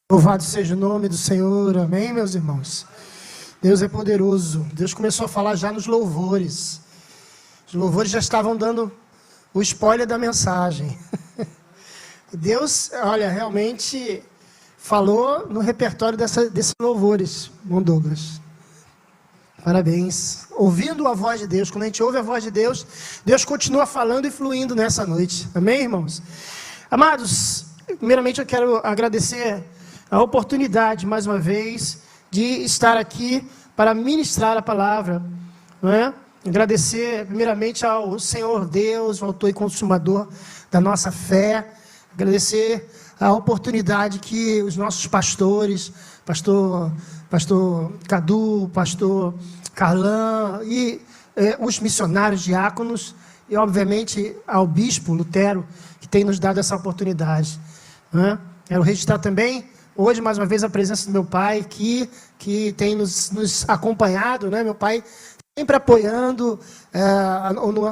Louvado seja o nome do Senhor, amém, meus irmãos? Deus é poderoso. Deus começou a falar já nos louvores. Os louvores já estavam dando o spoiler da mensagem. Deus, olha, realmente falou no repertório desses louvores, irmão Douglas. Parabéns. Ouvindo a voz de Deus, quando a gente ouve a voz de Deus, Deus continua falando e fluindo nessa noite. Amém, irmãos? Amados, primeiramente eu quero agradecer a oportunidade, mais uma vez, de estar aqui para ministrar a palavra, não é? Agradecer, primeiramente, ao Senhor Deus, o autor e consumador da nossa fé. Agradecer a oportunidade que os nossos pastores, pastor Cadu, pastor Carlan e os missionários diáconos, e, obviamente, ao bispo Lutero, que tem nos dado essa oportunidade, não é? Quero registrar também hoje, mais uma vez, a presença do meu pai, que tem nos acompanhado, né? Meu pai sempre apoiando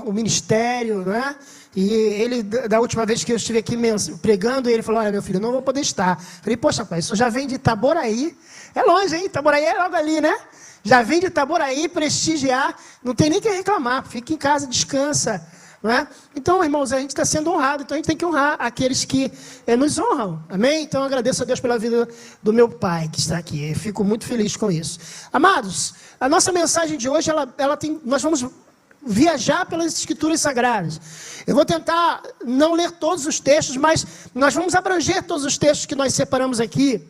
o ministério, né? E ele, da última vez que eu estive aqui pregando, ele falou: olha, meu filho, eu não vou poder estar. Falei: poxa, pai, isso já vem de Itaboraí. É longe, hein? Itaboraí é logo ali, né? Já vem de Itaboraí prestigiar, não tem nem que reclamar, fica em casa, descansa. Não é? Então, irmãos, a gente está sendo honrado, então a gente tem que honrar aqueles que nos honram, amém? Então, eu agradeço a Deus pela vida do meu pai que está aqui, eu fico muito feliz com isso. Amados, a nossa mensagem de hoje, nós vamos viajar pelas Escrituras Sagradas. Eu vou tentar não ler todos os textos, mas nós vamos abranger todos os textos que nós separamos aqui,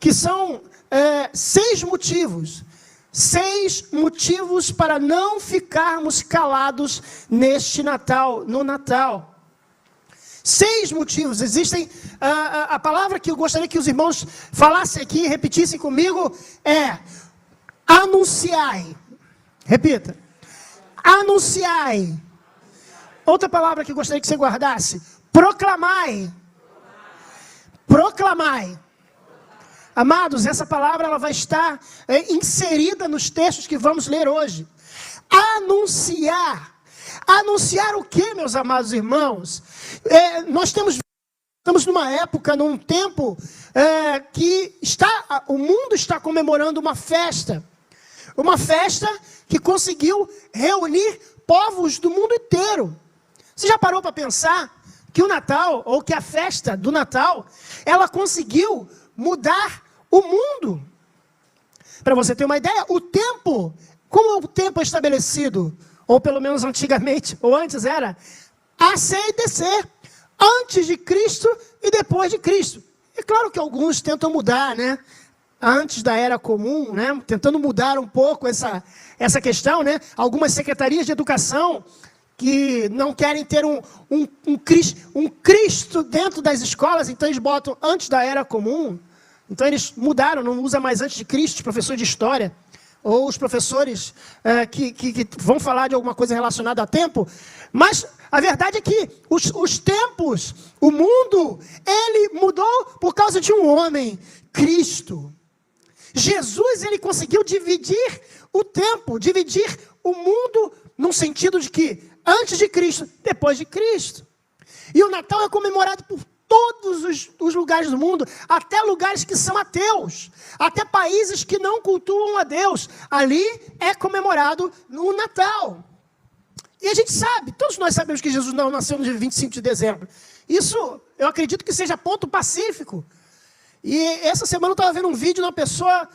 que são 6 motivos. 6 motivos para não ficarmos calados neste Natal, no Natal. 6 motivos. Existem, a palavra que eu gostaria que os irmãos falassem aqui, repetissem comigo, é anunciai. Repita. Anunciai. Outra palavra que eu gostaria que você guardasse, proclamai. Proclamai. Amados, essa palavra ela vai estar inserida nos textos que vamos ler hoje. Anunciar. Anunciar o que, meus amados irmãos? Nós estamos numa época, num tempo que o mundo está comemorando uma festa. Uma festa que conseguiu reunir povos do mundo inteiro. Você já parou para pensar que o Natal, ou que a festa do Natal, ela conseguiu mudar o mundo? Para você ter uma ideia, o tempo, como o tempo é estabelecido, ou pelo menos antigamente, ou antes era, AC e DC, antes de Cristo e depois de Cristo. É claro que alguns tentam mudar, né? Antes da Era Comum, né? Tentando mudar um pouco essa questão, né? Algumas secretarias de educação que não querem ter um Cristo dentro das escolas, então eles botam antes da Era Comum. Então eles mudaram, não usa mais antes de Cristo, professor de história, ou os professores que vão falar de alguma coisa relacionada a tempo. Mas a verdade é que os tempos, o mundo, ele mudou por causa de um homem, Cristo. Jesus, ele conseguiu dividir o tempo, dividir o mundo num sentido de que antes de Cristo, depois de Cristo. E o Natal é comemorado por todos os lugares do mundo, até lugares que são ateus, até países que não cultuam a Deus. Ali é comemorado no Natal. E a gente sabe, todos nós sabemos que Jesus não nasceu no dia 25 de dezembro. Isso, eu acredito que seja ponto pacífico. E essa semana eu estava vendo um vídeo de uma pessoa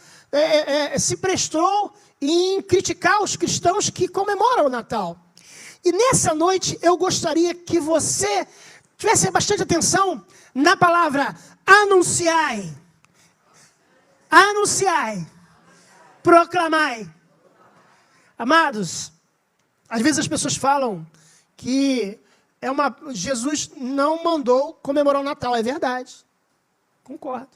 se prestou em criticar os cristãos que comemoram o Natal. E nessa noite eu gostaria que você tivesse bastante atenção na palavra anunciai. Anunciai. Proclamai. Amados, às vezes as pessoas falam que Jesus não mandou comemorar o Natal. É verdade. Concordo.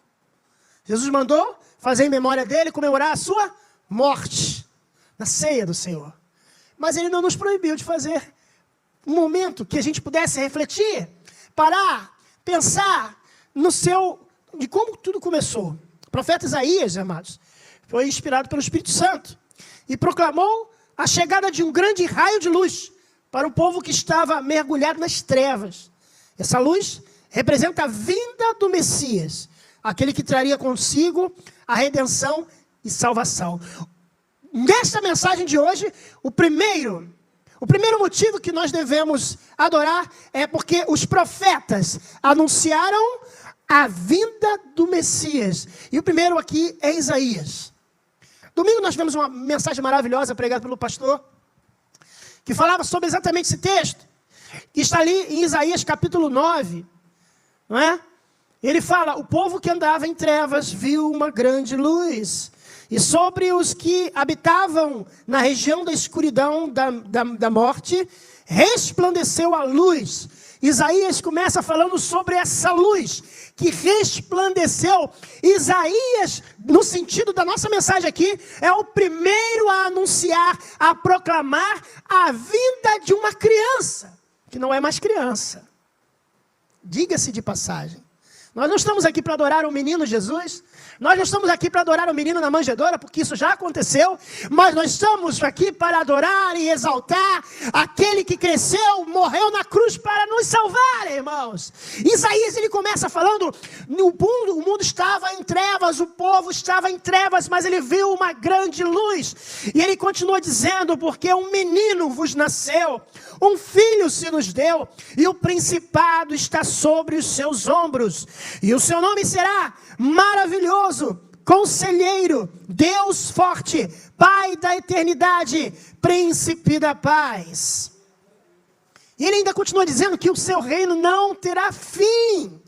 Jesus mandou fazer em memória dele, comemorar a sua morte na ceia do Senhor. Mas ele não nos proibiu de fazer um momento que a gente pudesse refletir, parar, pensar de como tudo começou. O profeta Isaías, amados, foi inspirado pelo Espírito Santo e proclamou a chegada de um grande raio de luz para o povo que estava mergulhado nas trevas. Essa luz representa a vinda do Messias, aquele que traria consigo a redenção e salvação. Nesta mensagem de hoje, o primeiro motivo que nós devemos adorar é porque os profetas anunciaram a vinda do Messias. E o primeiro aqui é Isaías. Domingo nós tivemos uma mensagem maravilhosa pregada pelo pastor, que falava sobre exatamente esse texto, que está ali em Isaías capítulo 9, não é? Ele fala, o povo que andava em trevas viu uma grande luz, e sobre os que habitavam na região da escuridão da morte, resplandeceu a luz. Isaías começa falando sobre essa luz que resplandeceu. Isaías, no sentido da nossa mensagem aqui, é o primeiro a anunciar, a proclamar a vinda de uma criança, que não é mais criança. Diga-se de passagem. Nós não estamos aqui para adorar o menino Jesus, nós não estamos aqui para adorar o menino na manjedoura, porque isso já aconteceu, mas nós estamos aqui para adorar e exaltar aquele que cresceu, morreu na cruz para nos salvar, irmãos. Isaías, ele começa falando, o mundo estava em trevas, o povo estava em trevas, mas ele viu uma grande luz. E ele continua dizendo, porque um menino vos nasceu, um filho se nos deu, e o principado está sobre os seus ombros. E o seu nome será Maravilhoso, Conselheiro, Deus Forte, Pai da Eternidade, Príncipe da Paz. E ele ainda continua dizendo que o seu reino não terá fim.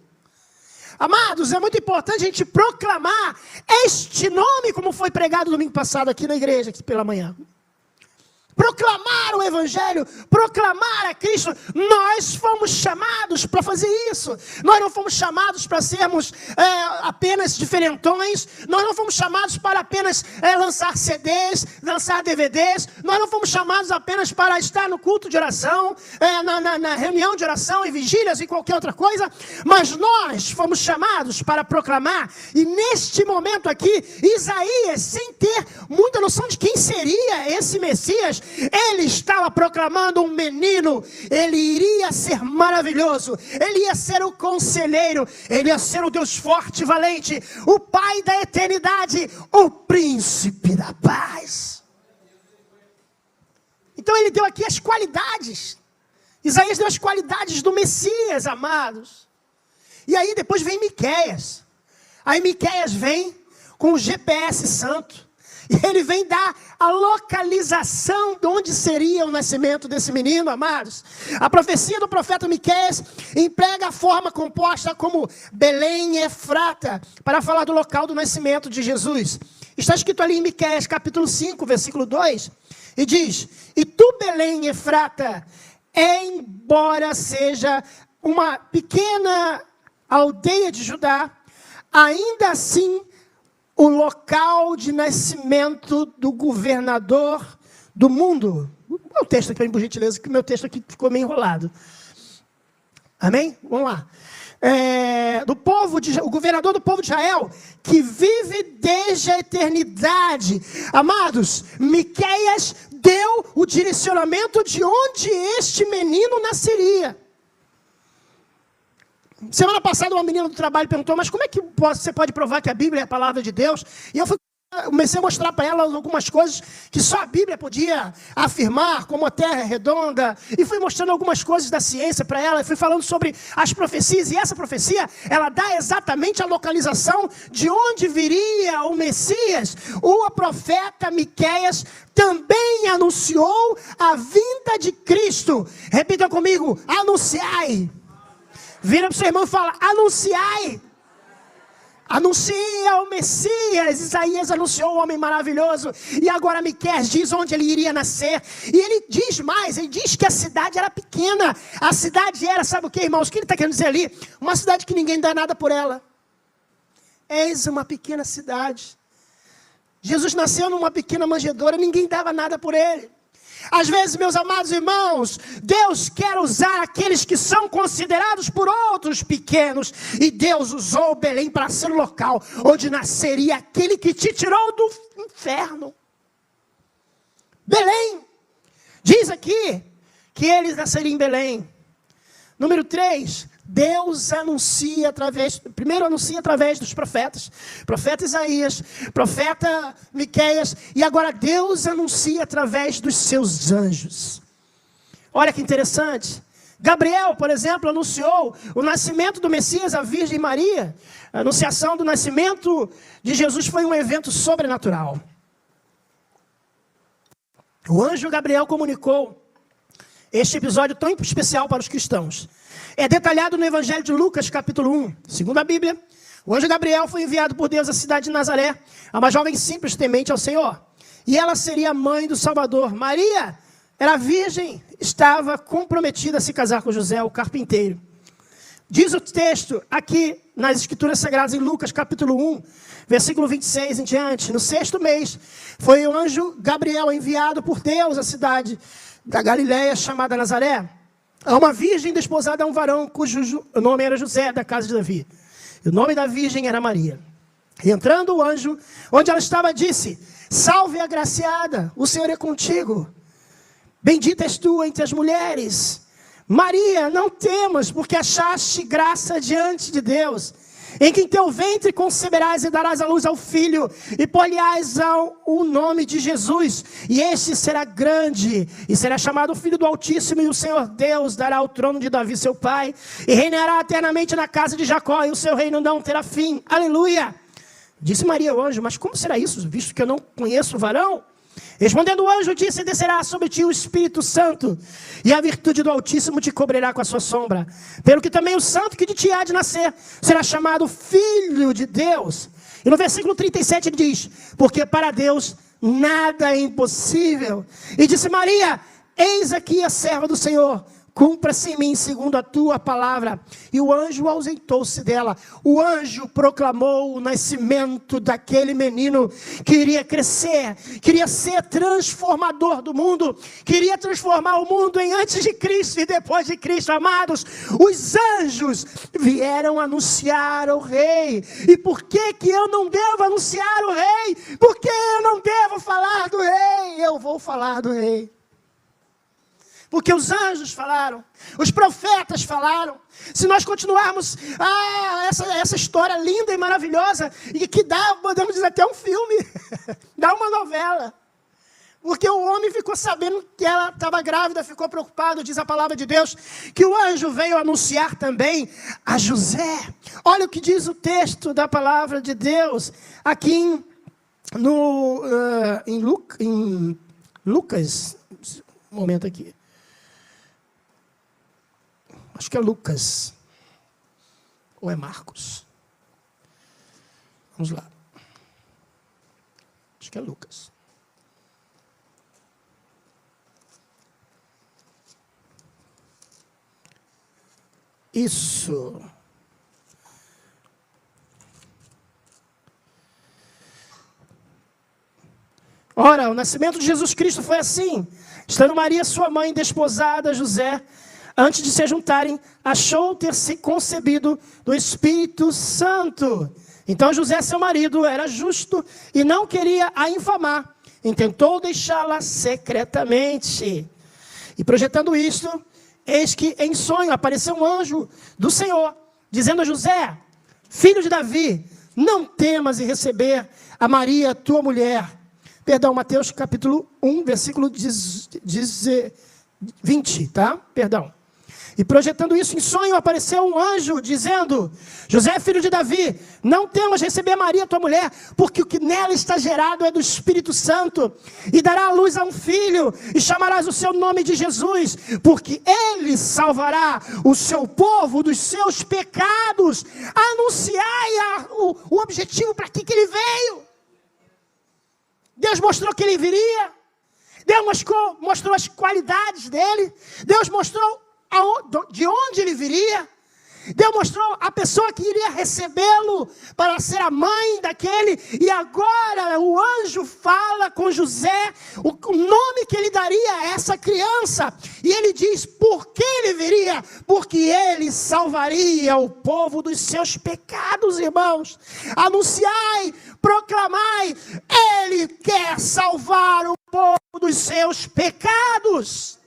Amados, é muito importante a gente proclamar este nome, como foi pregado domingo passado aqui na igreja, aqui pela manhã. Proclamar o Evangelho, proclamar a Cristo. Nós fomos chamados para fazer isso. Nós não fomos chamados para sermos apenas diferentões. Nós não fomos chamados para apenas lançar CDs, lançar DVDs. Nós não fomos chamados apenas para estar no culto de oração, na reunião de oração e vigílias e qualquer outra coisa. Mas nós fomos chamados para proclamar. E neste momento aqui, Isaías, sem ter muita noção de quem seria esse Messias, ele estava proclamando um menino. Ele iria ser maravilhoso, ele ia ser o conselheiro, ele ia ser o Deus forte e valente, o Pai da eternidade, o príncipe da paz. Então ele deu aqui as qualidades. Isaías deu as qualidades do Messias, amados. E aí depois vem Miqueias. Aí Miqueias vem com o GPS santo. E ele vem dar a localização de onde seria o nascimento desse menino, amados. A profecia do profeta Miqueias emprega a forma composta como Belém Efrata, para falar do local do nascimento de Jesus. Está escrito ali em Miqueias capítulo 5, versículo 2, e diz, e tu, Belém Efrata, embora seja uma pequena aldeia de Judá, ainda assim o local de nascimento do governador do mundo. O texto aqui, por gentileza, que o meu texto aqui ficou meio enrolado. Amém? Vamos lá. O governador do povo de Israel, que vive desde a eternidade. Amados, Miqueias deu o direcionamento de onde este menino nasceria. Semana passada uma menina do trabalho perguntou, mas como é que você pode provar que a Bíblia é a palavra de Deus? E eu comecei a mostrar para ela algumas coisas que só a Bíblia podia afirmar, como a terra é redonda. E fui mostrando algumas coisas da ciência para ela. E fui falando sobre as profecias. E essa profecia, ela dá exatamente a localização de onde viria o Messias. O profeta Miqueias também anunciou a vinda de Cristo. Repita comigo, anunciai. Vira para o seu irmão e fala, anunciai. Anuncia o Messias. Isaías anunciou o homem maravilhoso. E agora Miqueias diz onde ele iria nascer. E ele diz mais, ele diz que a cidade era pequena. A cidade era, sabe o que, irmãos? O que ele está querendo dizer ali? Uma cidade que ninguém dá nada por ela. Eis uma pequena cidade. Jesus nasceu numa pequena manjedoura, ninguém dava nada por ele. Às vezes, meus amados irmãos, Deus quer usar aqueles que são considerados por outros pequenos. E Deus usou Belém para ser o local onde nasceria aquele que te tirou do inferno. Belém. Diz aqui que ele nasceria em Belém. Número 3, Deus anuncia primeiro anuncia através dos profetas, profeta Isaías, profeta Miqueias, e agora Deus anuncia através dos seus anjos. Olha que interessante. Gabriel, por exemplo, anunciou o nascimento do Messias à Virgem Maria. A anunciação do nascimento de Jesus foi um evento sobrenatural. O anjo Gabriel comunicou este episódio tão especial para os cristãos. É detalhado no Evangelho de Lucas, capítulo 1. Segundo a Bíblia, o anjo Gabriel foi enviado por Deus à cidade de Nazaré, a uma jovem simples temente ao Senhor. E ela seria a mãe do Salvador. Maria era virgem, estava comprometida a se casar com José, o carpinteiro. Diz o texto aqui nas Escrituras Sagradas, em Lucas, capítulo 1, versículo 26 em diante. No 6º mês, foi o anjo Gabriel enviado por Deus à cidade da Galileia, chamada Nazaré, a uma virgem desposada a um varão cujo nome era José, da casa de Davi. E o nome da virgem era Maria. E entrando o anjo, onde ela estava, disse: Salve, agraciada, o Senhor é contigo. Bendita és tu entre as mulheres. Maria, não temas, porque achaste graça diante de Deus. Em quem teu ventre conceberás e darás à luz ao filho, e pôr-lhe-ás o nome de Jesus. E este será grande, e será chamado Filho do Altíssimo, e o Senhor Deus dará o trono de Davi seu pai, e reinará eternamente na casa de Jacó, e o seu reino não terá fim. Aleluia! Disse Maria ao anjo: mas como será isso, visto que eu não conheço o varão? Respondendo o anjo, disse: descerá sobre ti o Espírito Santo, e a virtude do Altíssimo te cobrirá com a sua sombra. Pelo que também o santo que de ti há de nascer será chamado Filho de Deus. E no versículo 37 ele diz: porque para Deus nada é impossível. E disse Maria: eis aqui a serva do Senhor, cumpra-se em mim segundo a tua palavra. E o anjo ausentou-se dela. O anjo proclamou o nascimento daquele menino que iria crescer, queria ser transformador do mundo, queria transformar o mundo em antes de Cristo e depois de Cristo. Amados, os anjos vieram anunciar o rei. E por que que eu não devo anunciar o rei? Por que eu não devo falar do rei? Eu vou falar do rei. Porque os anjos falaram, os profetas falaram. Se nós continuarmos essa história linda e maravilhosa, e que dá, podemos dizer, até um filme, dá uma novela. Porque o homem ficou sabendo que ela estava grávida, ficou preocupado, diz a palavra de Deus, que o anjo veio anunciar também a José. Olha o que diz o texto da palavra de Deus, aqui em Lucas, um momento aqui. Acho que é Lucas, ou é Marcos? Vamos lá. Acho que é Lucas. Isso. Ora, o nascimento de Jesus Cristo foi assim. Estando Maria, sua mãe, desposada a José, antes de se juntarem, achou ter se concebido do Espírito Santo. Então José, seu marido, era justo e não queria a infamar. Intentou deixá-la secretamente. E projetando isto, eis que em sonho apareceu um anjo do Senhor, dizendo a José: filho de Davi, não temas em receber a Maria, tua mulher. Perdão, Mateus capítulo 1, versículo 20, tá? Perdão. E projetando isso em sonho, apareceu um anjo dizendo: José, filho de Davi, não temas receber Maria, tua mulher, porque o que nela está gerado é do Espírito Santo, e dará à luz a um filho, e chamarás o seu nome de Jesus, porque ele salvará o seu povo dos seus pecados. Anunciai o objetivo para que ele veio. Deus mostrou que ele viria, Deus mostrou as qualidades dele, Deus mostrou de onde ele viria. Deus mostrou a pessoa que iria recebê-lo para ser a mãe daquele. E agora o anjo fala com José o nome que ele daria a essa criança. E ele diz por que ele viria. Porque ele salvaria o povo dos seus pecados, irmãos. Anunciai, proclamai, ele quer salvar o povo dos seus pecados.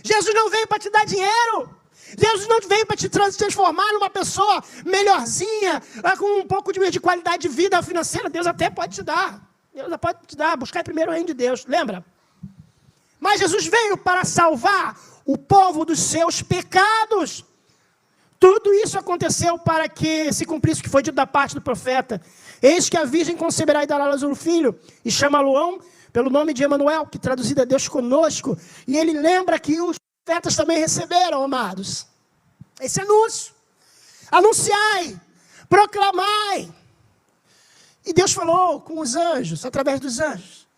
Jesus não veio para te dar dinheiro. Deus não veio para te transformar numa pessoa melhorzinha, com um pouco de qualidade de vida financeira. Deus até pode te dar. Deus pode te dar. Buscar primeiro o reino de Deus. Lembra? Mas Jesus veio para salvar o povo dos seus pecados. Tudo isso aconteceu para que se cumprisse o que foi dito da parte do profeta. Eis que a virgem conceberá e dará a luz um filho, e chama-lo pelo nome de Emanuel, que traduzido é Deus conosco. E ele lembra que os profetas também receberam, amados, esse anúncio. Anunciai, proclamai. E Deus falou com os anjos, através dos anjos.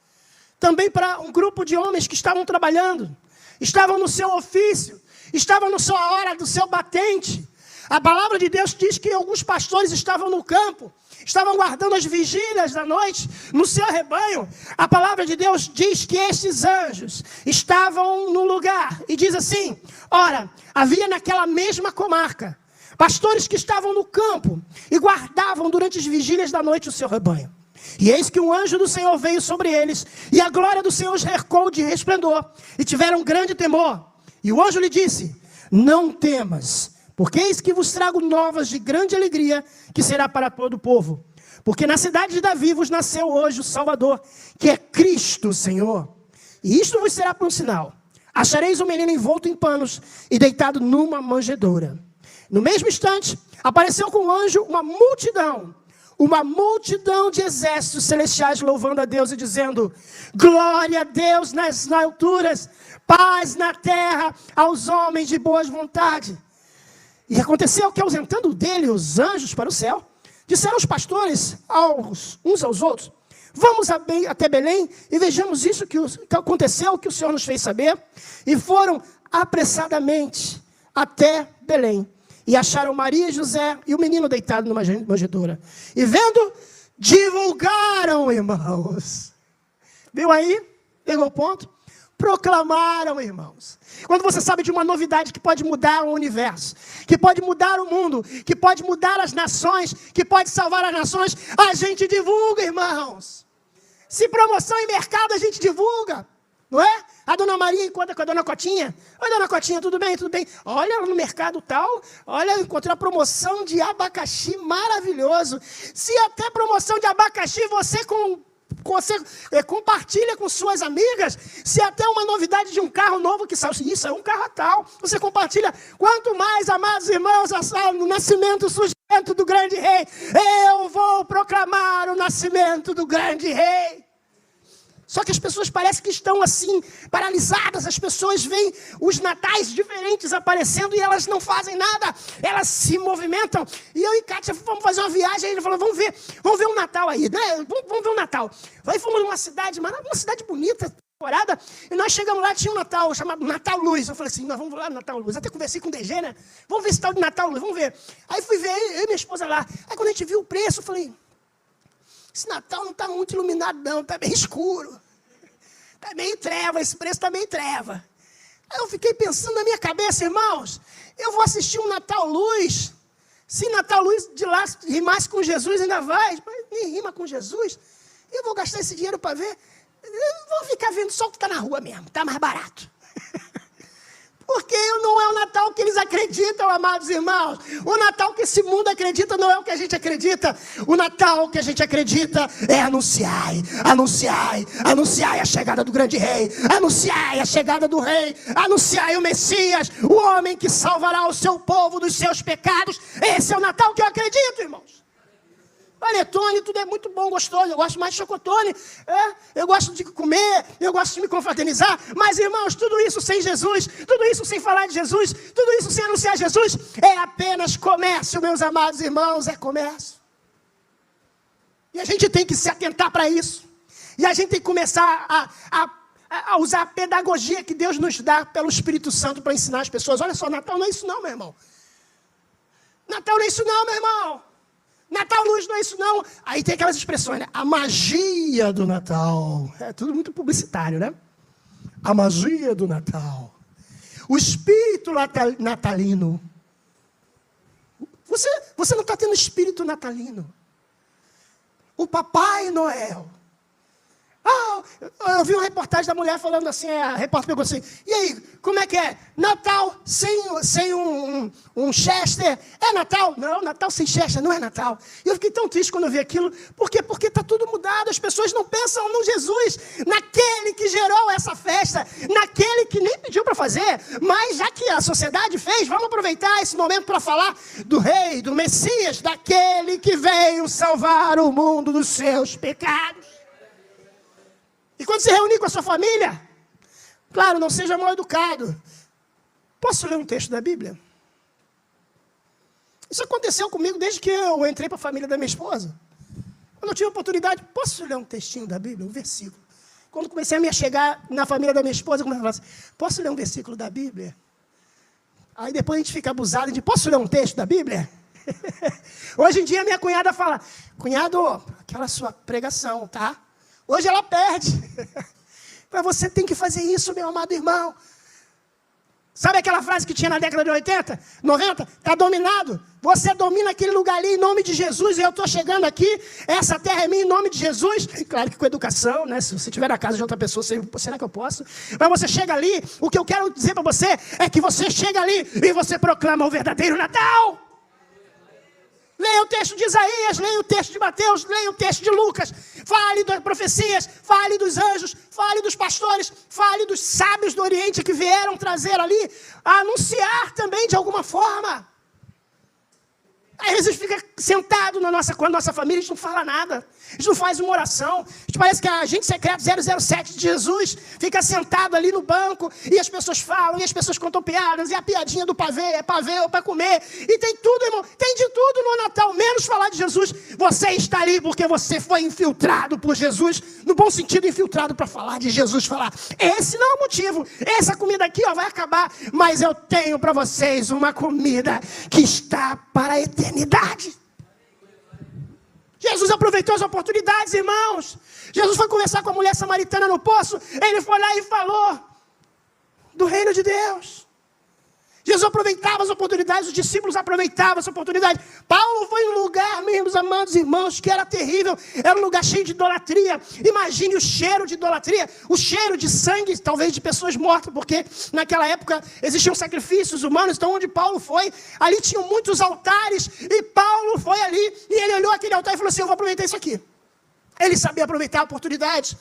Também para um grupo de homens que estavam trabalhando, estavam no seu ofício, estavam na sua hora do seu batente. A palavra de Deus diz que alguns pastores estavam no campo, estavam guardando as vigílias da noite no seu rebanho. A palavra de Deus diz que estes anjos estavam no lugar. E diz assim, ora, havia naquela mesma comarca pastores que estavam no campo e guardavam durante as vigílias da noite o seu rebanho. E eis que um anjo do Senhor veio sobre eles, e a glória do Senhor os cercou de resplendor, e tiveram grande temor. E o anjo lhe disse, não temas, porque eis que vos trago novas de grande alegria, que será para todo o povo. Porque na cidade de Davi vos nasceu hoje o Salvador, que é Cristo o Senhor. E isto vos será por um sinal. Achareis um menino envolto em panos e deitado numa manjedoura. No mesmo instante, apareceu com o anjo uma multidão de exércitos celestiais louvando a Deus e dizendo, glória a Deus nas alturas, paz na terra aos homens de boas vontade. E aconteceu que, ausentando dele os anjos para o céu, disseram os pastores uns aos outros, vamos até Belém e vejamos isso que aconteceu, que o Senhor nos fez saber. E foram apressadamente até Belém. E acharam Maria e José e o menino deitado numa manjedoura. E vendo, divulgaram, irmãos. Viu aí? Pegou o ponto? Proclamaram, irmãos. Quando você sabe de uma novidade que pode mudar o universo, que pode mudar o mundo, que pode mudar as nações, que pode salvar as nações, a gente divulga, irmãos. Se promoção em mercado, a gente divulga. Não é? A dona Maria encontra com a dona Cotinha. Oi, dona Cotinha, tudo bem? Tudo bem? Olha, no mercado tal, olha, eu encontrei uma promoção de abacaxi maravilhoso. Se até promoção de abacaxi você compartilha com suas amigas, se até uma novidade de um carro novo que saiu, isso é um carro tal, você compartilha. Quanto mais, amados irmãos, no nascimento, o surgimento do grande rei, eu vou proclamar o nascimento do grande rei. Só que as pessoas parecem que estão assim, paralisadas. As pessoas veem os natais diferentes aparecendo e elas não fazem nada. Elas se movimentam. E eu e Kátia fomos fazer uma viagem. Aí ele falou, vamos ver um Natal aí, né? Vamos ver um Natal. Aí fomos numa cidade, uma cidade bonita, temporada. E nós chegamos lá, tinha um Natal chamado Natal Luz. Eu falei assim, nós vamos lá no Natal Luz. Até conversei com o DG, né? Vamos ver esse tal de Natal Luz, vamos ver. Aí fui ver, eu e minha esposa lá. Aí quando a gente viu o preço, eu falei... Esse Natal não está muito iluminado, não. Está bem escuro. Está meio treva. Esse preço está meio treva. Aí eu fiquei pensando na minha cabeça, irmãos. Eu vou assistir um Natal Luz. Se Natal Luz de lá rimasse com Jesus, ainda vai. Mas nem rima com Jesus. Eu vou gastar esse dinheiro para ver. Eu vou ficar vendo só o que está na rua mesmo. Está mais barato. Porque não é o Natal que eles acreditam, amados irmãos. O Natal que esse mundo acredita não é o que a gente acredita. O Natal que a gente acredita é anunciai a chegada do grande rei. Anunciai a chegada do rei. Anunciai o Messias, o homem que salvará o seu povo dos seus pecados. Esse é o Natal que eu acredito, irmãos. Panetone, tudo é muito bom, gostoso. Eu gosto mais de chocotone. Eu gosto de comer, eu gosto de me confraternizar. Mas, irmãos, tudo isso sem Jesus, tudo isso sem falar de Jesus, tudo isso sem anunciar Jesus, é apenas comércio, meus amados irmãos, é comércio. E a gente tem que se atentar para isso. E a gente tem que começar a usar a pedagogia que Deus nos dá pelo Espírito Santo para ensinar as pessoas. Olha só, Natal não é isso não, meu irmão. Natal não é isso não, meu irmão. Natal Luz não é isso não. Aí tem aquelas expressões, né? A magia do Natal. É tudo muito publicitário, né? A magia do Natal. O espírito natalino. Você não está tendo espírito natalino. O Papai Noel. eu vi uma reportagem da mulher falando assim, a repórter perguntou assim, e aí, como é que é? Natal sem um Chester é Natal? Não, Natal sem Chester não é Natal. E eu fiquei tão triste quando eu vi aquilo. Por quê? Porque está tudo mudado. As pessoas não pensam no Jesus, naquele que gerou essa festa, naquele que nem pediu para fazer, mas já que a sociedade fez, vamos aproveitar esse momento para falar do rei, do Messias, daquele que veio salvar o mundo dos seus pecados. E quando se reunir com a sua família, claro, não seja mal educado. Posso ler um texto da Bíblia? Isso aconteceu comigo desde que eu entrei para a família da minha esposa. Quando eu tive a oportunidade, posso ler um textinho da Bíblia, um versículo? Quando comecei a me chegar na família da minha esposa, eu comecei a falar assim, posso ler um versículo da Bíblia? Aí depois a gente fica abusado de, posso ler um texto da Bíblia? Hoje em dia minha cunhada fala, cunhado, aquela sua pregação, tá? Hoje ela perde. Mas você tem que fazer isso, meu amado irmão. Sabe aquela frase que tinha na década de 80, 90? Está dominado. Você domina aquele lugar ali em nome de Jesus. E eu estou chegando aqui, essa terra é minha em nome de Jesus. Claro que com educação, né? Se você estiver na casa de outra pessoa, será que eu posso? Mas você chega ali, o que eu quero dizer para você é que você chega ali e você proclama o verdadeiro Natal. Leia o texto de Isaías, leia o texto de Mateus, leia o texto de Lucas. Fale das profecias, fale dos anjos, fale dos pastores, fale dos sábios do Oriente que vieram trazer ali, a anunciar também de alguma forma. Às vezes a gente fica sentado com a nossa família, a gente não fala nada. A gente não faz uma oração. A gente parece que a agente secreto 007 de Jesus fica sentado ali no banco e as pessoas falam, e as pessoas contam piadas, e a piadinha do pavê é pavê ou para comer. E tem tudo, irmão. Tem de tudo no Natal, menos falar de Jesus. Você está ali porque você foi infiltrado por Jesus, no bom sentido, infiltrado para falar de Jesus, falar, esse não é o motivo. Essa comida aqui vai acabar, mas eu tenho para vocês uma comida que está para a eternidade. Jesus aproveitou as oportunidades, irmãos. Jesus foi conversar com a mulher samaritana no poço. Ele foi lá e falou do reino de Deus. Jesus aproveitava as oportunidades, os discípulos aproveitavam essa oportunidade. Paulo foi em um lugar, meus amados irmãos, que era terrível. Era um lugar cheio de idolatria. Imagine o cheiro de idolatria, o cheiro de sangue, talvez de pessoas mortas, porque naquela época existiam sacrifícios humanos. Então onde Paulo foi, ali tinham muitos altares, e Paulo foi ali, e ele olhou aquele altar e falou assim, eu vou aproveitar isso aqui. Ele sabia aproveitar oportunidades.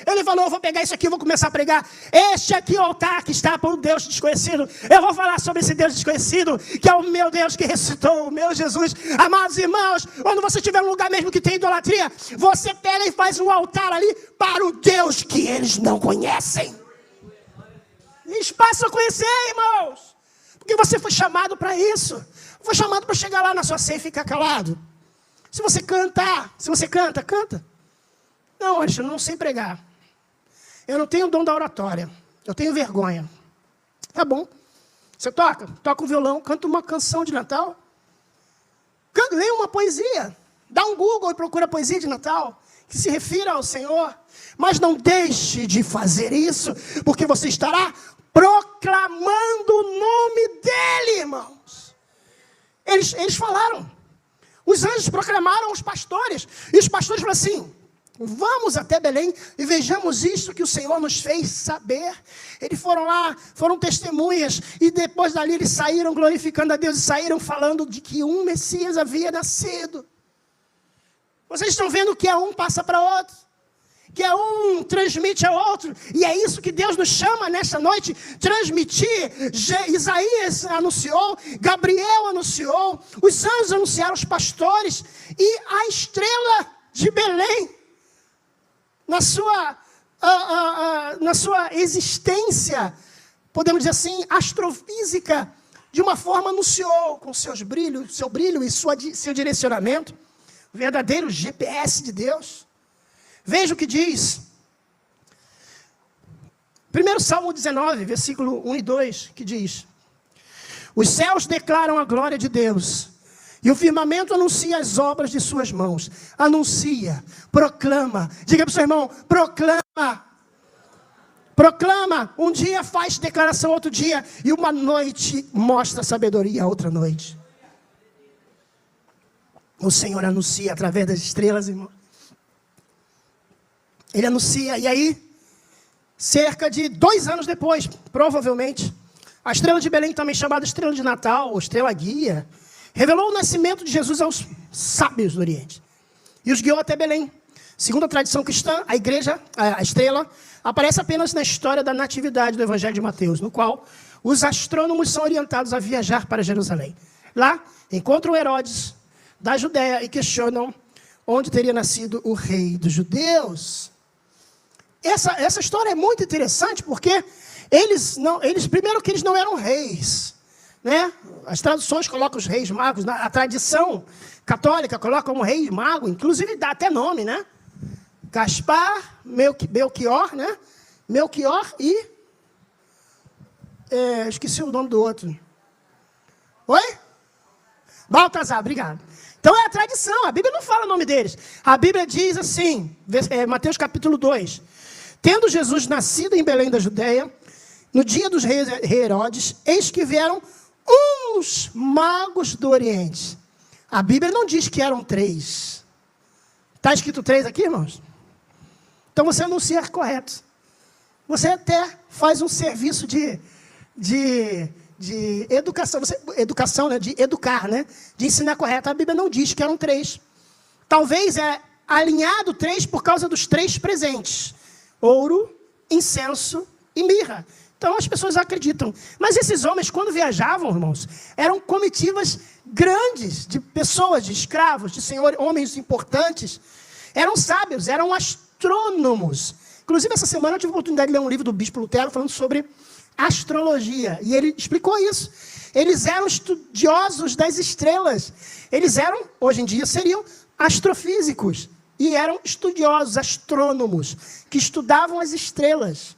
Ele falou, eu vou pegar isso aqui, eu vou começar a pregar. Este aqui é o altar que está para um Deus desconhecido. Eu vou falar sobre esse Deus desconhecido, que é o meu Deus que ressuscitou, o meu Jesus. Amados irmãos, quando você estiver num lugar mesmo que tem idolatria, você pega e faz um altar ali para o Deus que eles não conhecem. Eles passam a conhecer, irmãos. Porque você foi chamado para isso. Foi chamado para chegar lá na sua ceia e ficar calado. Se você canta, canta. Não, Alexandre, eu não sei pregar. Eu não tenho o dom da oratória. Eu tenho vergonha. Tá bom. Você toca um violão, canta uma canção de Natal. Leia uma poesia. Dá um Google e procura poesia de Natal, que se refira ao Senhor. Mas não deixe de fazer isso, porque você estará proclamando o nome dEle, irmãos. Eles falaram. Os anjos proclamaram aos pastores. E os pastores falaram assim, vamos até Belém e vejamos isso que o Senhor nos fez saber. Eles foram lá, foram testemunhas, e depois dali eles saíram glorificando a Deus, e saíram falando de que um Messias havia nascido. Vocês estão vendo que um passa para outro, que um transmite ao outro, e é isso que Deus nos chama nesta noite, transmitir. Isaías anunciou, Gabriel anunciou, os anjos anunciaram, os pastores, e a estrela de Belém, na sua existência, podemos dizer assim, astrofísica, de uma forma anunciou com seu brilho e seu direcionamento, o verdadeiro GPS de Deus. Veja o que diz. 1 Salmo 19, versículo 1 e 2, que diz, os céus declaram a glória de Deus, e o firmamento anuncia as obras de suas mãos. Anuncia, proclama. Diga para o seu irmão, proclama. Proclama. Um dia faz declaração, outro dia. E uma noite mostra sabedoria, outra noite. O Senhor anuncia através das estrelas, irmão. Ele anuncia, e aí, cerca de 2 anos depois, provavelmente, a estrela de Belém, também chamada estrela de Natal, ou estrela guia, revelou o nascimento de Jesus aos sábios do Oriente e os guiou até Belém. Segundo a tradição cristã, a estrela, aparece apenas na história da natividade do Evangelho de Mateus, no qual os astrônomos são orientados a viajar para Jerusalém. Lá, encontram Herodes da Judéia e questionam onde teria nascido o rei dos judeus. Essa história é muito interessante porque primeiro que eles não eram reis, né? As traduções colocam os reis magos, a tradição católica coloca um rei mago, inclusive dá até nome, né? Gaspar, Melquior, né? Melquior e... esqueci o nome do outro. Oi? Baltazar, obrigado. Então é a tradição, a Bíblia não fala o nome deles. A Bíblia diz assim, Mateus capítulo 2. Tendo Jesus nascido em Belém da Judéia, no dia dos reis Herodes, eis que vieram uns magos do Oriente. A Bíblia não diz que eram 3. Está escrito 3 aqui, irmãos? Então você anuncia correto. Você até faz um serviço de educação, educação, né? De educar, né? De ensinar correto. A Bíblia não diz que eram 3. Talvez alinhado 3 por causa dos 3 presentes: ouro, incenso e mirra. Então as pessoas acreditam. Mas esses homens, quando viajavam, irmãos, eram comitivas grandes de pessoas, de escravos, de senhores, homens importantes. Eram sábios, eram astrônomos. Inclusive, essa semana eu tive a oportunidade de ler um livro do Bispo Lutero falando sobre astrologia. E ele explicou isso. Eles eram estudiosos das estrelas. Eles eram, hoje em dia, seriam astrofísicos. E eram estudiosos, astrônomos, que estudavam as estrelas.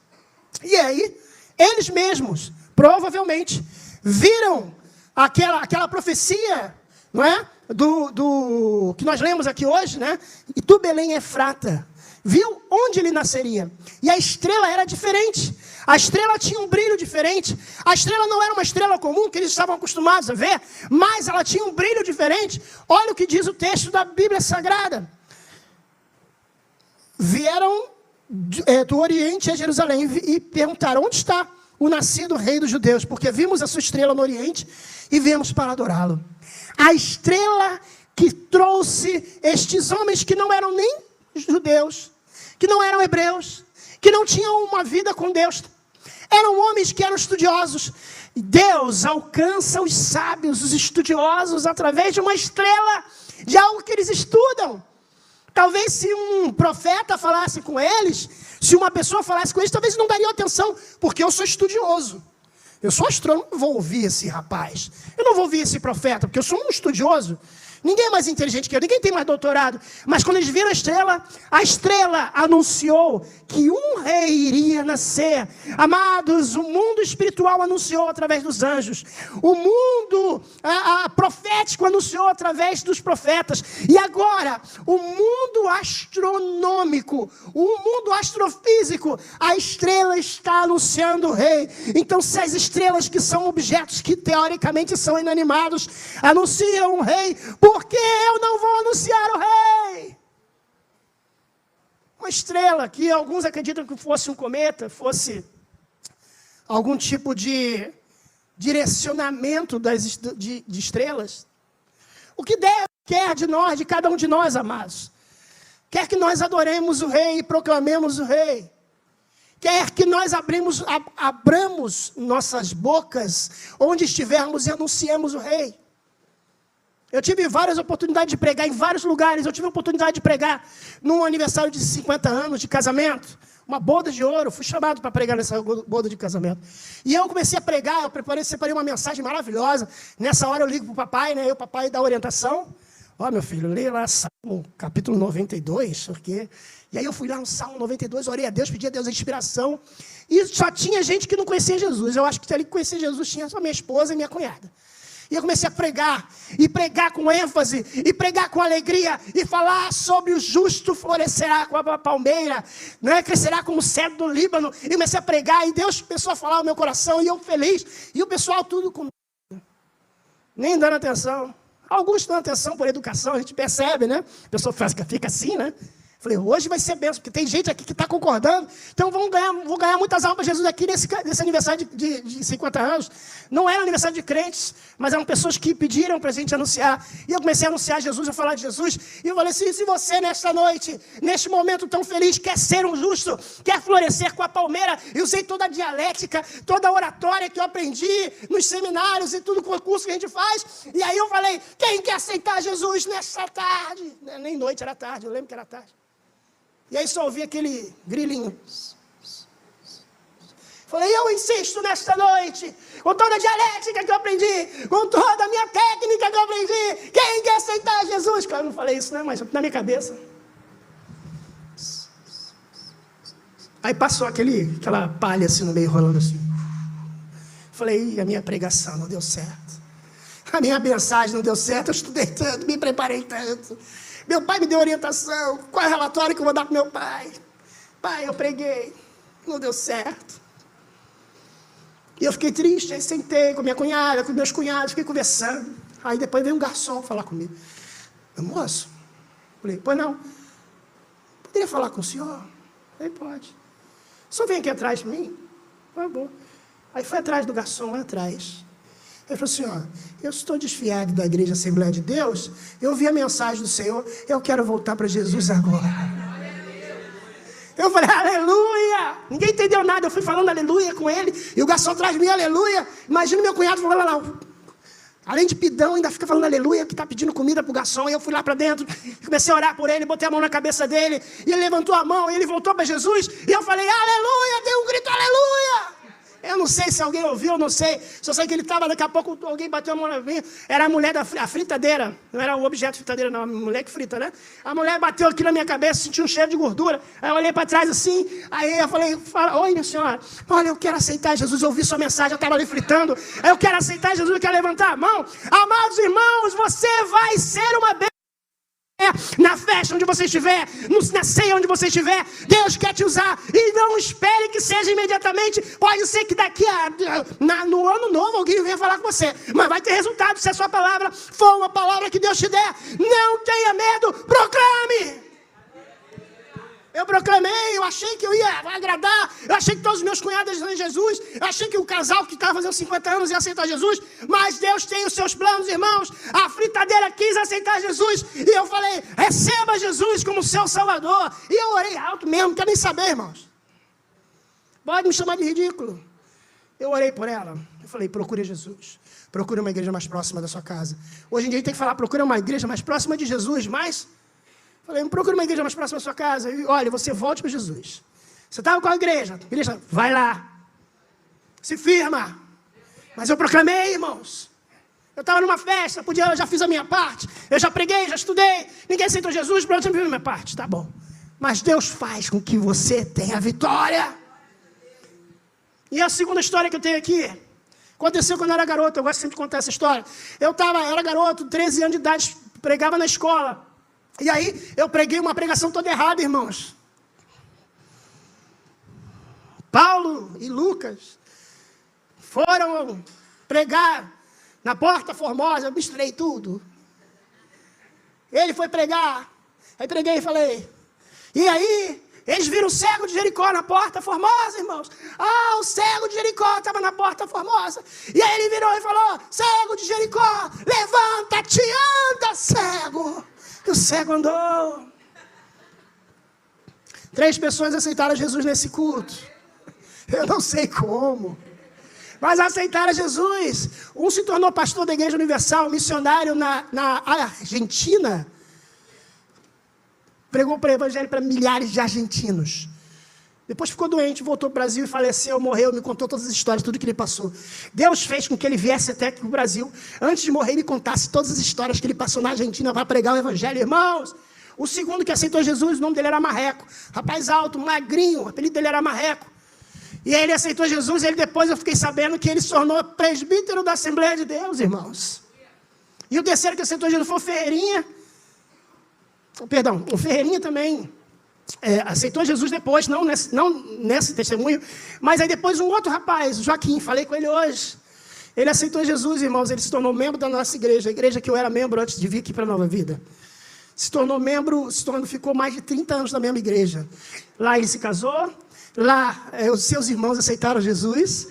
E aí, eles mesmos, provavelmente, viram aquela profecia, não é? Do que nós lemos aqui hoje, né? E tu, Belém Efrata, viu onde ele nasceria. E a estrela era diferente. A estrela tinha um brilho diferente. A estrela não era uma estrela comum que eles estavam acostumados a ver, mas ela tinha um brilho diferente. Olha o que diz o texto da Bíblia Sagrada. Vieram do Oriente a Jerusalém e perguntaram: onde está o nascido rei dos judeus? Porque vimos a sua estrela no Oriente e viemos para adorá-lo. A estrela que trouxe estes homens que não eram nem judeus, que não eram hebreus, que não tinham uma vida com Deus, eram homens que eram estudiosos. Deus alcança os sábios, os estudiosos, através de uma estrela, de algo que eles estudam. Talvez se um profeta falasse com eles, se uma pessoa falasse com eles, talvez não dariam atenção, porque eu sou estudioso. Eu sou astrônomo, não vou ouvir esse rapaz. Eu não vou ouvir esse profeta, porque eu sou um estudioso. Ninguém é mais inteligente que eu, ninguém tem mais doutorado. Mas quando eles viram a estrela anunciou que um rei iria nascer. Amados, o mundo espiritual anunciou através dos anjos. O mundo profético anunciou através dos profetas. E agora, o mundo astronômico, o mundo astrofísico, a estrela está anunciando o rei. Então, se as estrelas, que são objetos que teoricamente são inanimados, anunciam o rei, por que eu não vou anunciar o rei? Uma estrela que alguns acreditam que fosse um cometa, fosse algum tipo de direcionamento de estrelas. O que Deus quer de nós, de cada um de nós, amados? Quer que nós adoremos o rei e proclamemos o rei. Quer que nós abramos nossas bocas onde estivermos e anunciemos o rei. Eu tive várias oportunidades de pregar em vários lugares. Eu tive a oportunidade de pregar num aniversário de 50 anos de casamento. Uma boda de ouro. Fui chamado para pregar nessa boda de casamento. E eu comecei a pregar. Eu separei uma mensagem maravilhosa. Nessa hora eu ligo para o papai, né? E o papai dá orientação. Ó, meu filho, leia lá Salmo capítulo 92. Porque... E aí eu fui lá no Salmo 92, orei a Deus, pedi a Deus a inspiração. E só tinha gente que não conhecia Jesus. Eu acho que ali que conhecia Jesus tinha só minha esposa e minha cunhada. E eu comecei a pregar, e pregar com ênfase, e pregar com alegria, e falar sobre o justo florescerá como a palmeira, né? Crescerá como o cedro do Líbano. E comecei a pregar, e Deus começou a falar no meu coração, e eu feliz. E o pessoal tudo com nem dando atenção. Alguns dão atenção por educação, a gente percebe, né? A pessoa fica assim, né? Falei, hoje vai ser bênção, porque tem gente aqui que está concordando. Então vou ganhar muitas almas para Jesus aqui nesse aniversário de 50 anos. Não era aniversário de crentes, mas eram pessoas que pediram para a gente anunciar. E eu comecei a anunciar Jesus, a falar de Jesus. E eu falei assim, se você nesta noite, neste momento tão feliz, quer ser um justo, quer florescer com a palmeira, eu usei toda a dialética, toda a oratória que eu aprendi nos seminários e tudo com o curso que a gente faz. E aí eu falei, quem quer aceitar Jesus nesta tarde? Nem noite, era tarde, eu lembro que era tarde. E aí só ouvi aquele grilinho. Falei, eu insisto nesta noite, com toda a dialética que eu aprendi, com toda a minha técnica que eu aprendi, quem quer aceitar Jesus? Claro, eu não falei isso, né? Mas na minha cabeça. Aí passou aquela palha assim no meio, rolando assim. Falei, a minha pregação não deu certo. A minha mensagem não deu certo, eu estudei tanto, me preparei tanto. Meu pai me deu orientação, qual é o relatório que eu vou dar para meu pai? Pai, eu preguei, não deu certo. E eu fiquei triste, aí sentei com minha cunhada, com meus cunhados, fiquei conversando. Aí depois veio um garçom falar comigo. Moço, falei, pois não, poderia falar com o senhor? Falei, pode. O senhor vem aqui atrás de mim? Foi bom. Aí foi atrás do garçom, lá atrás. Ele falou assim, ó, eu estou desfiado da Igreja Assembleia de Deus, eu ouvi a mensagem do Senhor, eu quero voltar para Jesus agora. Eu falei, aleluia! Ninguém entendeu nada, eu fui falando aleluia com ele, e o garçom atrás de mim, aleluia. Imagina meu cunhado falando lá, além de pidão, ainda fica falando aleluia, que está pedindo comida para o garçom. E eu fui lá para dentro, comecei a orar por ele, botei a mão na cabeça dele, e ele levantou a mão, e ele voltou para Jesus, e eu falei, aleluia, dei um grito, aleluia! Eu não sei se alguém ouviu, eu não sei. Só sei que ele estava, daqui a pouco alguém bateu a mão na minha. Era a mulher da fritadeira. Não era o objeto de fritadeira, não. A mulher que frita, né? A mulher bateu aqui na minha cabeça, senti um cheiro de gordura. Aí eu olhei para trás assim. Aí eu falei, oi, minha senhora. Olha, eu quero aceitar Jesus. Eu ouvi sua mensagem, eu estava ali fritando. Eu quero aceitar Jesus, eu quero levantar a mão. Amados irmãos, você vai ser uma bênção. Na festa onde você estiver, na ceia onde você estiver, Deus quer te usar. E não espere que seja imediatamente. Pode ser que daqui no ano novo alguém venha falar com você, mas vai ter resultado se a sua palavra for uma palavra que Deus te der. Não tenha medo, proclame. Eu proclamei, eu achei que eu ia agradar, eu achei que todos os meus cunhados iam em Jesus, eu achei que o casal que estava fazendo 50 anos ia aceitar Jesus, mas Deus tem os seus planos, irmãos. A fritadeira quis aceitar Jesus, e eu falei, receba Jesus como seu Salvador. E eu orei alto mesmo, não quero nem saber, irmãos. Pode me chamar de ridículo. Eu orei por ela, eu falei, procure Jesus, procure uma igreja mais próxima da sua casa. Hoje em dia a gente tem que falar, procure uma igreja mais próxima de Jesus, mas... Falei, procure uma igreja mais próxima da sua casa. E, olha, você volte para Jesus. Você estava com a igreja? Igreja, vai lá. Se firma. Mas eu proclamei, irmãos. Eu estava numa festa, eu já fiz a minha parte. Eu já preguei, já estudei. Ninguém aceitou Jesus, pronto, eu fiz a minha parte. Tá bom. Mas Deus faz com que você tenha vitória. E a segunda história que eu tenho aqui, aconteceu quando eu era garoto. Eu gosto sempre de contar essa história. Eu era garoto, 13 anos de idade, pregava na escola. E aí, eu preguei uma pregação toda errada, irmãos. Paulo e Lucas foram pregar na Porta Formosa, eu misturei tudo. Ele foi pregar, aí preguei e falei, e aí, eles viram o cego de Jericó na Porta Formosa, irmãos. Ah, o cego de Jericó estava na Porta Formosa. E aí ele virou e falou, cego de Jericó, levanta-te, anda, cego. E o cego andou. 3 pessoas aceitaram Jesus nesse culto. Eu não sei como, mas aceitaram Jesus. Um se tornou pastor da Igreja Universal, missionário na Argentina. Pregou o evangelho para milhares de argentinos. Depois ficou doente, voltou para o Brasil e faleceu, morreu, me contou todas as histórias, tudo que ele passou. Deus fez com que ele viesse até aqui no Brasil. Antes de morrer, ele contasse todas as histórias que ele passou na Argentina para pregar o evangelho. Irmãos, o segundo que aceitou Jesus, o nome dele era Marreco. Rapaz alto, magrinho, o apelido dele era Marreco. E aí ele aceitou Jesus, e depois eu fiquei sabendo que ele se tornou presbítero da Assembleia de Deus, irmãos. E o terceiro que aceitou Jesus foi o Ferreirinha. Perdão, o Ferreirinha também aceitou Jesus depois, não nesse testemunho, mas aí depois um outro rapaz, Joaquim, falei com ele hoje. Ele aceitou Jesus, irmãos, ele se tornou membro da nossa igreja, a igreja que eu era membro antes de vir aqui para a Nova Vida. ficou mais de 30 anos na mesma igreja. Lá ele se casou, lá os seus irmãos aceitaram Jesus,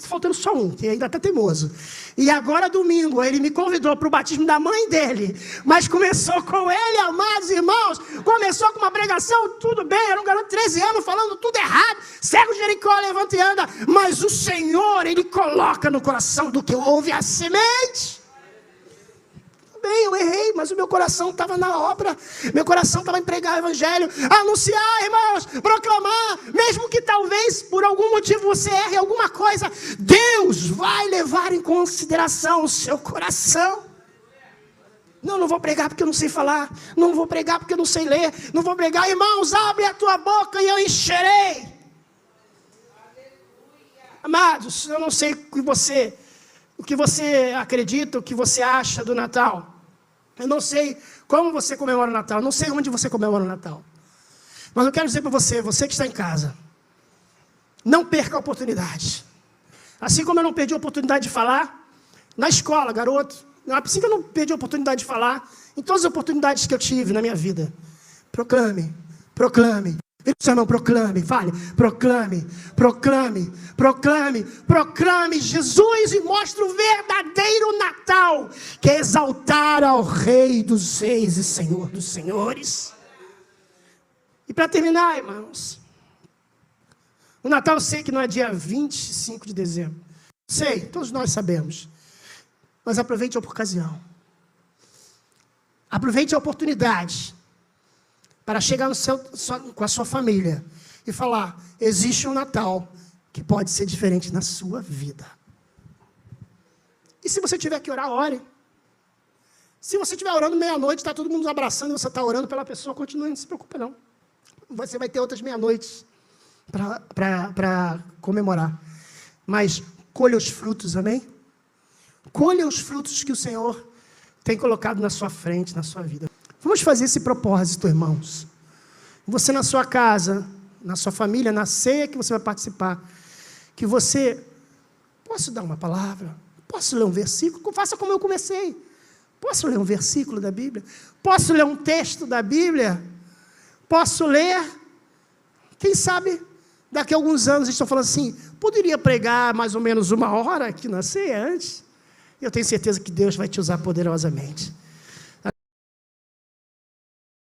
faltando só um, que ainda está teimoso. E agora, domingo, ele me convidou para o batismo da mãe dele, mas começou com ele, amados irmãos, começou com uma pregação, tudo bem, era um garoto de 13 anos, falando tudo errado, cego de Jericó, levanta e anda, mas o Senhor, Ele coloca no coração do que ouve a semente. Bem, eu errei, mas o meu coração estava na obra, meu coração estava em pregar o evangelho, anunciar, irmãos, proclamar, mesmo que talvez por algum motivo você erre alguma coisa, Deus vai levar em consideração o seu coração. Não vou pregar porque eu não sei falar, não vou pregar porque eu não sei ler, não vou pregar, irmãos, abre a tua boca e eu encherei. Amados, eu não sei o que você acredita, o que você acha do Natal. Eu não sei como você comemora o Natal, eu não sei onde você comemora o Natal. Mas eu quero dizer para você que está em casa, não perca a oportunidade. Assim como eu não perdi a oportunidade de falar na escola, garoto, assim que eu não perdi a oportunidade de falar, em todas as oportunidades que eu tive na minha vida. Proclame. Vira o seu irmão, proclame, fale, proclame Jesus e mostre o verdadeiro Natal, que é exaltar ao Rei dos Reis e Senhor dos Senhores. E para terminar, irmãos, o Natal eu sei que não é dia 25 de dezembro, sei, todos nós sabemos, mas aproveite a ocasião, aproveite a oportunidade, para chegar com a sua família e falar, existe um Natal que pode ser diferente na sua vida. E se você tiver que orar, ore. Se você estiver orando meia-noite, está todo mundo abraçando, e você está orando pela pessoa, continue, não se preocupe não. Você vai ter outras meia-noites para comemorar. Mas colha os frutos, amém? Colha os frutos que o Senhor tem colocado na sua frente, na sua vida. Vamos fazer esse propósito, irmãos. Você na sua casa, na sua família, na ceia que você vai participar, que você, posso dar uma palavra? Posso ler um versículo? Faça como eu comecei. Posso ler um versículo da Bíblia? Posso ler um texto da Bíblia? Posso ler? Quem sabe, daqui a alguns anos, eles estão falando assim, poderia pregar mais ou menos 1 hora aqui na ceia antes? Eu tenho certeza que Deus vai te usar poderosamente.